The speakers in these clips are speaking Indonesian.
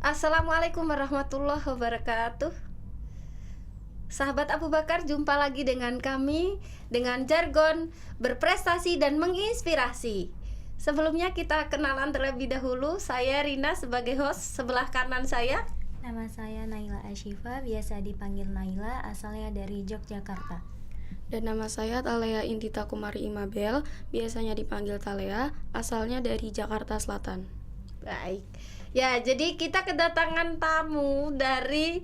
Assalamualaikum warahmatullahi wabarakatuh. Sahabat Abu Bakar, jumpa lagi dengan kami dengan jargon berprestasi dan menginspirasi. Sebelumnya kita kenalan terlebih dahulu. Saya Rina sebagai host, sebelah kanan saya Nama saya Naila Ashifa, biasa dipanggil Naila, asalnya dari Yogyakarta. Dan nama saya Talea Intita Kumari Imabel, biasanya dipanggil Talea, asalnya dari Jakarta Selatan. Baik. Ya, jadi kita kedatangan tamu dari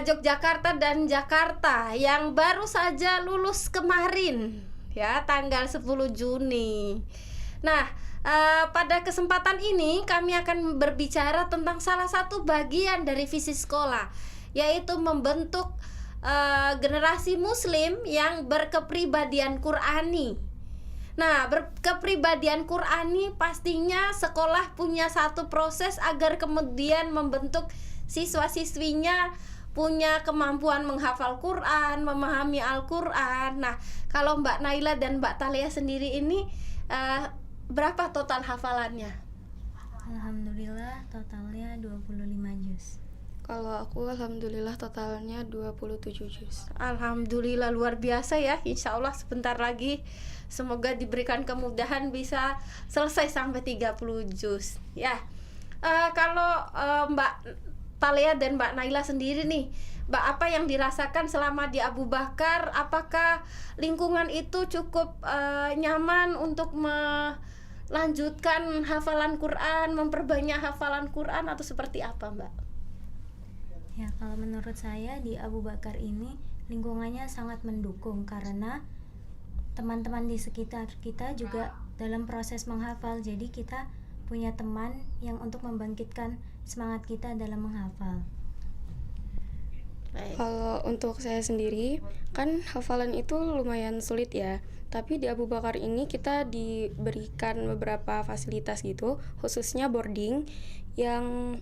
Yogyakarta dan Jakarta yang baru saja lulus kemarin, ya, tanggal 10 Juni. Nah, pada kesempatan ini kami akan berbicara tentang salah satu bagian dari visi sekolah, yaitu membentuk generasi muslim yang berkepribadian Qur'ani. Nah, berkepribadian Qur'ani pastinya sekolah punya satu proses agar kemudian membentuk siswa-siswinya punya kemampuan menghafal Quran, memahami Al-Quran. Nah, kalau Mbak Naila dan Mbak Talea sendiri ini berapa total hafalannya? Alhamdulillah totalnya 25 juz. Kalau aku alhamdulillah totalnya 27 juz. Alhamdulillah, luar biasa ya. Insya Allah sebentar lagi semoga diberikan kemudahan bisa selesai sampai 30 juz ya. Kalau Mbak Talea dan Mbak Naila sendiri nih, Mbak, apa yang dirasakan selama di Abu Bakar? Apakah lingkungan itu cukup nyaman untuk melanjutkan hafalan Quran, memperbanyak hafalan Quran, atau seperti apa, Mbak? Ya, kalau menurut saya di Abu Bakar ini lingkungannya sangat mendukung karena teman-teman di sekitar kita juga dalam proses menghafal. Jadi kita punya teman yang untuk membangkitkan semangat kita dalam menghafal. Baik. Kalau untuk saya sendiri, kan hafalan itu lumayan sulit ya. Tapi di Abu Bakar ini kita diberikan beberapa fasilitas gitu, khususnya boarding yang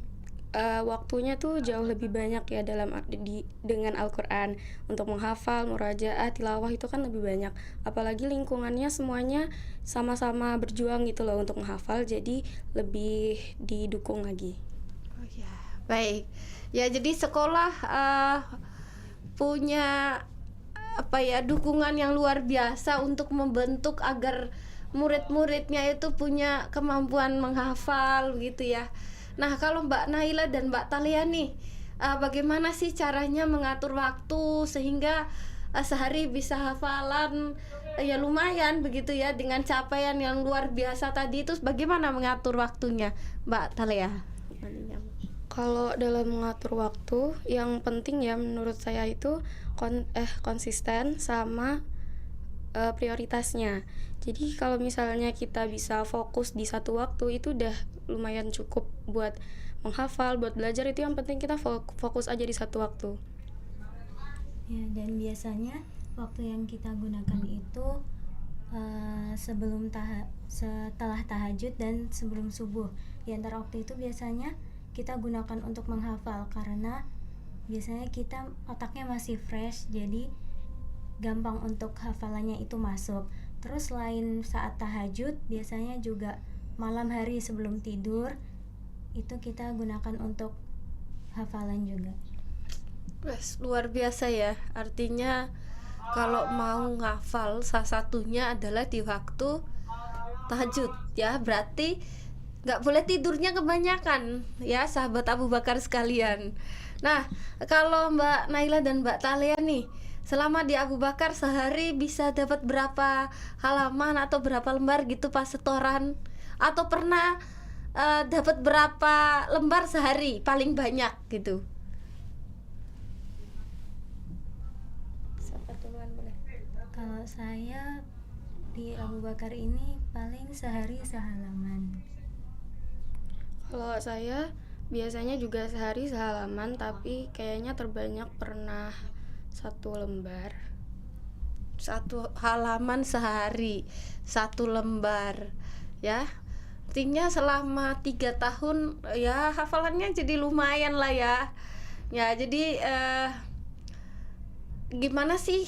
waktunya tuh jauh lebih banyak ya dengan Al-Quran. Untuk menghafal, murajaah, tilawah itu kan lebih banyak. Apalagi lingkungannya semuanya sama-sama berjuang gitu loh untuk menghafal, jadi lebih didukung lagi. Oh ya, baik. Ya, jadi sekolah punya dukungan yang luar biasa untuk membentuk agar murid-muridnya itu punya kemampuan menghafal gitu ya. Nah, kalau Mbak Naila dan Mbak Talea nih, bagaimana sih caranya mengatur waktu sehingga sehari bisa hafalan ya lumayan begitu ya, dengan capaian yang luar biasa tadi itu, bagaimana mengatur waktunya, Mbak Talea? Kalau dalam mengatur waktu, yang penting ya menurut saya itu konsisten sama prioritasnya. Jadi kalau misalnya kita bisa fokus di satu waktu, itu udah lumayan cukup buat menghafal, buat belajar. Itu yang penting kita fokus aja di satu waktu. Ya, dan biasanya waktu yang kita gunakan itu setelah tahajud dan sebelum subuh. Di antara waktu itu biasanya kita gunakan untuk menghafal karena biasanya kita otaknya masih fresh, jadi gampang untuk hafalannya itu masuk. Terus selain saat tahajud, biasanya juga malam hari sebelum tidur itu kita gunakan untuk hafalan juga. Wes, luar biasa ya. Artinya kalau mau ngafal, salah satunya adalah di waktu tahajud ya. Berarti nggak boleh tidurnya kebanyakan ya, sahabat Abu Bakar sekalian. Nah, kalau Mbak Naila dan Mbak Talea nih, selama di Abu Bakar sehari bisa dapat berapa halaman atau berapa lembar gitu pas setoran? Atau pernah dapat berapa lembar sehari paling banyak gitu? Siapa duluan boleh? Kalau saya di Abu Bakar ini paling sehari sehalaman. Kalau saya biasanya juga sehari sehalaman, tapi kayaknya terbanyak pernah 1 lembar. 1 halaman sehari 1 lembar ya. Artinya selama 3 tahun ya hafalannya jadi lumayan lah ya. Ya, jadi gimana sih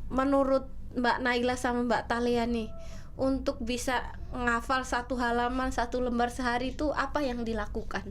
menurut Mbak Naila sama Mbak Talea nih untuk bisa menghafal satu halaman, satu lembar sehari itu apa yang dilakukan?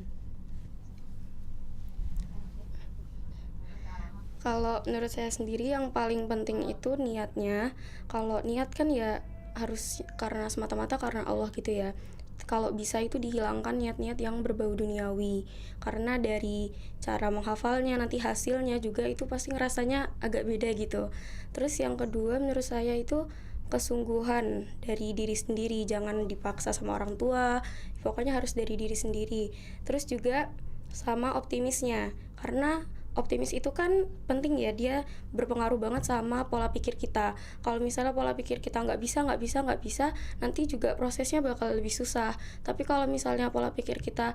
Kalau menurut saya sendiri yang paling penting itu niatnya. Kalau niat kan ya harus karena semata-mata karena Allah gitu ya. Kalau bisa itu dihilangkan niat-niat yang berbau duniawi. Karena dari cara menghafalnya nanti hasilnya juga itu pasti ngerasanya agak beda gitu. Terus yang kedua menurut saya itu kesungguhan dari diri sendiri, jangan dipaksa sama orang tua. Pokoknya harus dari diri sendiri. Terus juga sama optimisnya. Karena optimis itu kan penting ya, dia berpengaruh banget sama pola pikir kita. Kalau misalnya pola pikir kita nggak bisa, nanti juga prosesnya bakal lebih susah. Tapi kalau misalnya pola pikir kita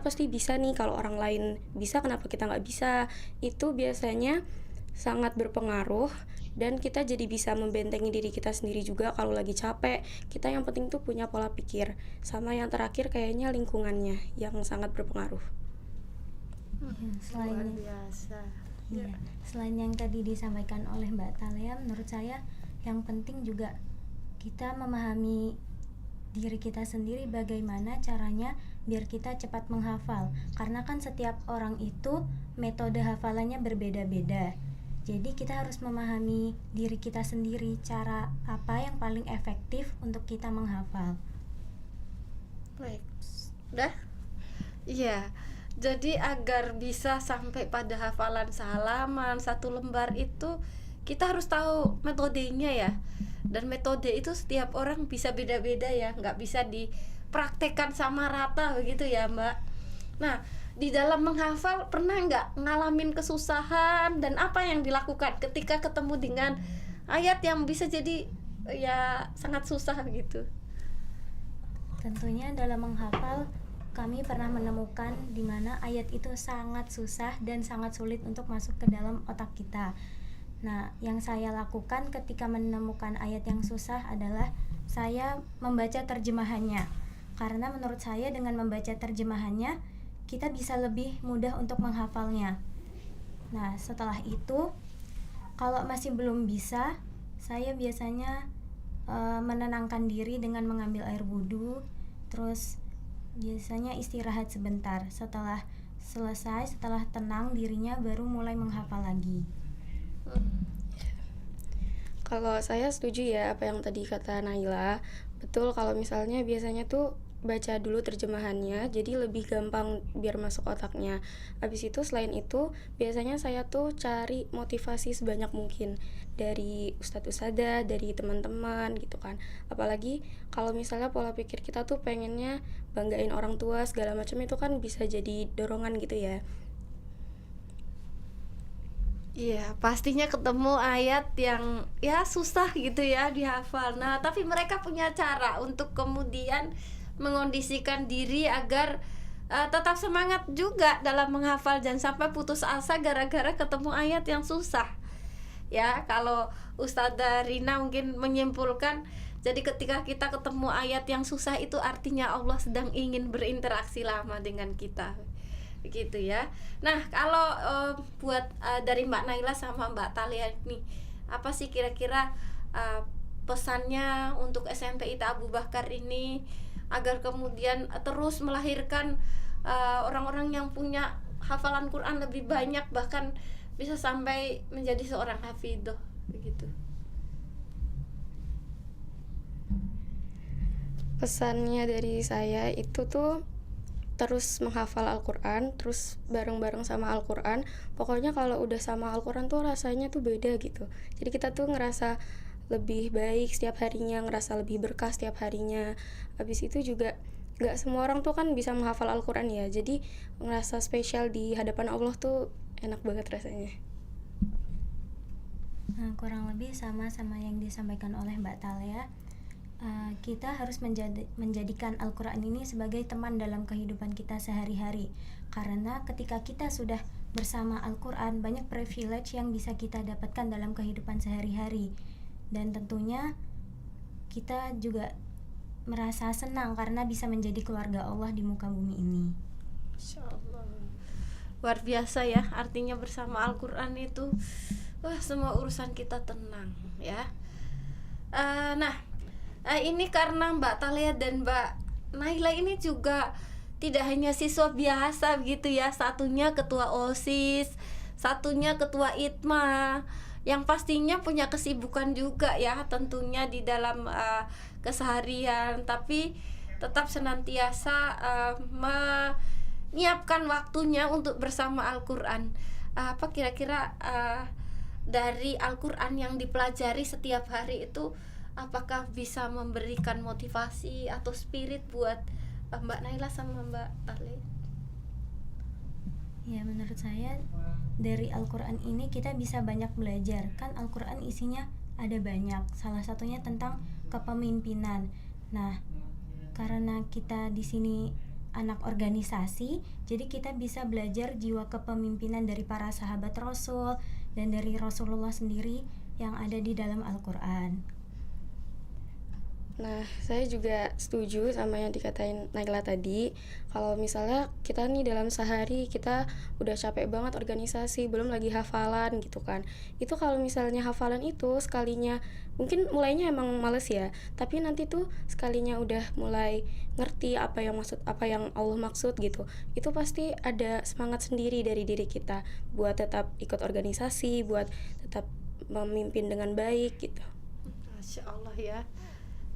pasti bisa nih, kalau orang lain bisa kenapa kita nggak bisa, itu biasanya sangat berpengaruh dan kita jadi bisa membentengi diri kita sendiri juga kalau lagi capek. Kita yang penting tuh punya pola pikir. Sama yang terakhir kayaknya lingkungannya yang sangat berpengaruh. Selain Luar biasa. Iya, selain yang tadi disampaikan oleh Mbak Thalia, menurut saya yang penting juga kita memahami diri kita sendiri bagaimana caranya biar kita cepat menghafal. Karena kan setiap orang itu metode hafalannya berbeda-beda. Jadi kita harus memahami diri kita sendiri, cara apa yang paling efektif untuk kita menghafal. Baik. Udah? Iya. Jadi agar bisa sampai pada hafalan sehalaman, satu lembar itu kita harus tahu metodenya ya. Dan metode itu setiap orang bisa beda-beda ya, nggak bisa dipraktekkan sama rata begitu ya Mbak. Nah, di dalam menghafal pernah nggak ngalamin kesusahan dan apa yang dilakukan ketika ketemu dengan ayat yang bisa jadi ya sangat susah gitu? Tentunya dalam menghafal kami pernah menemukan di mana ayat itu sangat susah dan sangat sulit untuk masuk ke dalam otak kita. Nah, yang saya lakukan ketika menemukan ayat yang susah adalah saya membaca terjemahannya. Karena menurut saya dengan membaca terjemahannya, kita bisa lebih mudah untuk menghafalnya. Nah, setelah itu, kalau masih belum bisa, saya biasanya menenangkan diri dengan mengambil air wudhu, terus biasanya istirahat sebentar. Setelah selesai, setelah tenang dirinya baru mulai menghafal lagi. Kalau saya setuju ya apa yang tadi kata Naila. Betul, kalau misalnya biasanya tuh baca dulu terjemahannya jadi lebih gampang biar masuk otaknya. Habis itu selain itu biasanya saya tuh cari motivasi sebanyak mungkin dari ustadz-ustadzah, dari teman-teman gitu kan. Apalagi kalau misalnya pola pikir kita tuh pengennya banggain orang tua segala macam, itu kan bisa jadi dorongan gitu ya. Iya, pastinya ketemu ayat yang ya susah gitu ya dihafal. Nah, tapi mereka punya cara untuk kemudian mengondisikan diri agar tetap semangat juga dalam menghafal, jangan sampai putus asa gara-gara ketemu ayat yang susah. Ya, kalau Ustazah Rina mungkin menyimpulkan, jadi ketika kita ketemu ayat yang susah itu artinya Allah sedang ingin berinteraksi lama dengan kita. Begitu ya. Nah, kalau buat dari Mbak Naila sama Mbak Thalia nih, apa sih kira-kira pesannya untuk SMP ITA Abu Bakar ini agar kemudian terus melahirkan orang-orang yang punya hafalan Quran lebih banyak, bahkan bisa sampai menjadi seorang hafidhoh begitu? Pesannya dari saya itu tuh terus menghafal Al-Quran, terus bareng-bareng sama Al-Quran. Pokoknya kalau udah sama Al-Quran tuh rasanya tuh beda gitu. Jadi kita tuh ngerasa lebih baik setiap harinya, ngerasa lebih berkah setiap harinya. Habis itu juga gak semua orang tuh kan bisa menghafal Al-Quran ya. Jadi ngerasa spesial di hadapan Allah tuh enak banget rasanya. Nah, kurang lebih sama yang disampaikan oleh Mbak Thalia. Kita harus menjadikan Al-Quran ini sebagai teman dalam kehidupan kita sehari-hari. Karena ketika kita sudah bersama Al-Quran, banyak privilege yang bisa kita dapatkan dalam kehidupan sehari-hari. Dan tentunya kita juga merasa senang karena bisa menjadi keluarga Allah di muka bumi ini. Insyaallah. Luar biasa ya, artinya bersama Al-Quran itu semua urusan kita tenang ya. Nah, ini karena Mbak Talia dan Mbak Naila ini juga tidak hanya siswa biasa gitu ya, satunya ketua OSIS, satunya ketua ITMA, yang pastinya punya kesibukan juga ya tentunya di dalam keseharian, tapi tetap senantiasa menyiapkan waktunya untuk bersama Al-Quran. Apa kira-kira dari Al-Quran yang dipelajari setiap hari itu, apakah bisa memberikan motivasi atau spirit buat Mbak Naila sama Mbak Tali? Ya, menurut saya dari Al-Quran ini kita bisa banyak belajar. Kan Al-Quran isinya ada banyak, salah satunya tentang kepemimpinan. Nah, karena kita di sini anak organisasi, jadi kita bisa belajar jiwa kepemimpinan dari para sahabat Rasul dan dari Rasulullah sendiri yang ada di dalam Al-Quran. Nah, saya juga setuju sama yang dikatain Naila tadi. Kalau misalnya kita nih dalam sehari kita udah capek banget organisasi, belum lagi hafalan gitu kan. Itu kalau misalnya hafalan itu sekalinya, mungkin mulainya emang males ya, tapi nanti tuh sekalinya udah mulai ngerti apa yang Allah maksud gitu, itu pasti ada semangat sendiri dari diri kita buat tetap ikut organisasi, buat tetap memimpin dengan baik gitu. Masya Allah ya.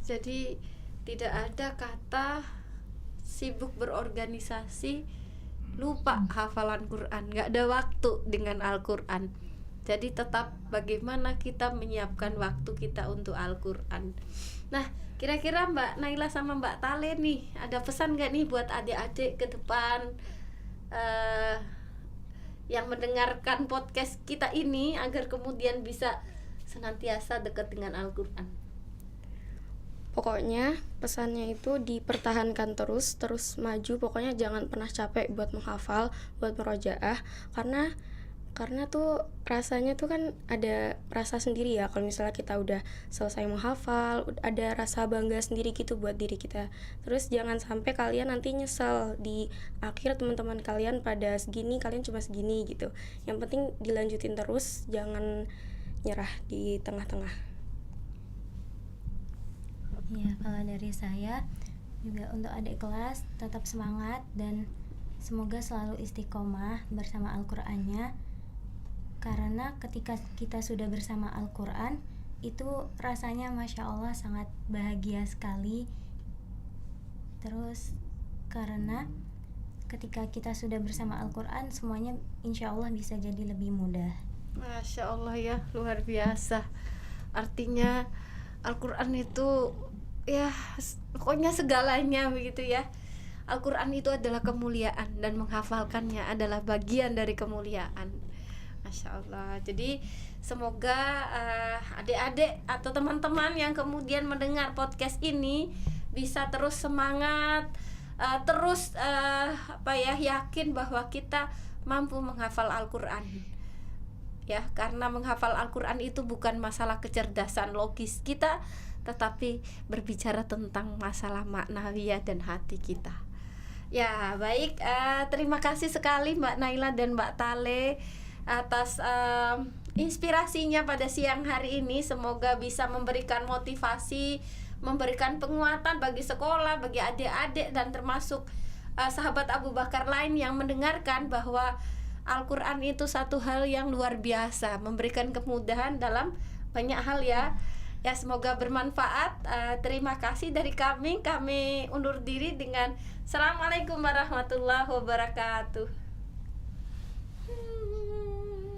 Jadi tidak ada kata sibuk berorganisasi lupa hafalan Quran, nggak ada waktu dengan Al-Quran. Jadi tetap bagaimana kita menyiapkan waktu kita untuk Al-Quran. Nah, kira-kira Mbak Naila sama Mbak Tale nih, ada pesan nggak nih buat adik-adik ke depan yang mendengarkan podcast kita ini agar kemudian bisa senantiasa dekat dengan Al-Quran? Pokoknya pesannya itu dipertahankan terus maju, pokoknya jangan pernah capek buat menghafal, buat merojaah, karena tuh rasanya tuh kan ada rasa sendiri ya kalau misalnya kita udah selesai menghafal, ada rasa bangga sendiri gitu buat diri kita. Terus jangan sampai kalian nanti nyesel di akhir teman-teman kalian pada segini, kalian cuma segini gitu. Yang penting dilanjutin terus, jangan nyerah di tengah-tengah. Ya, kalau dari saya juga untuk adik kelas tetap semangat dan semoga selalu istiqomah bersama Al-Qur'annya, karena ketika kita sudah bersama Al-Qur'an itu rasanya Masya Allah sangat bahagia sekali. Terus karena ketika kita sudah bersama Al-Qur'an semuanya insya Allah bisa jadi lebih mudah. Masya Allah ya, luar biasa. Artinya Al-Quran itu ya pokoknya segalanya begitu ya. Al-Quran itu adalah kemuliaan dan menghafalkannya adalah bagian dari kemuliaan. Masya Allah. Jadi semoga adik-adik atau teman-teman yang kemudian mendengar podcast ini bisa terus semangat, terus yakin bahwa kita mampu menghafal Al-Quran ya, karena menghafal Al-Quran itu bukan masalah kecerdasan logis kita, tetapi berbicara tentang masalah maknawiyah dan hati kita. Ya baik, terima kasih sekali Mbak Naila dan Mbak Tale atas inspirasinya pada siang hari ini. Semoga bisa memberikan motivasi, memberikan penguatan bagi sekolah, bagi adik-adik dan termasuk sahabat Abu Bakar lain yang mendengarkan bahwa Al-Quran itu satu hal yang luar biasa, memberikan kemudahan dalam banyak hal ya. Ya semoga bermanfaat. Terima kasih dari kami undur diri dengan Assalamualaikum warahmatullahi wabarakatuh.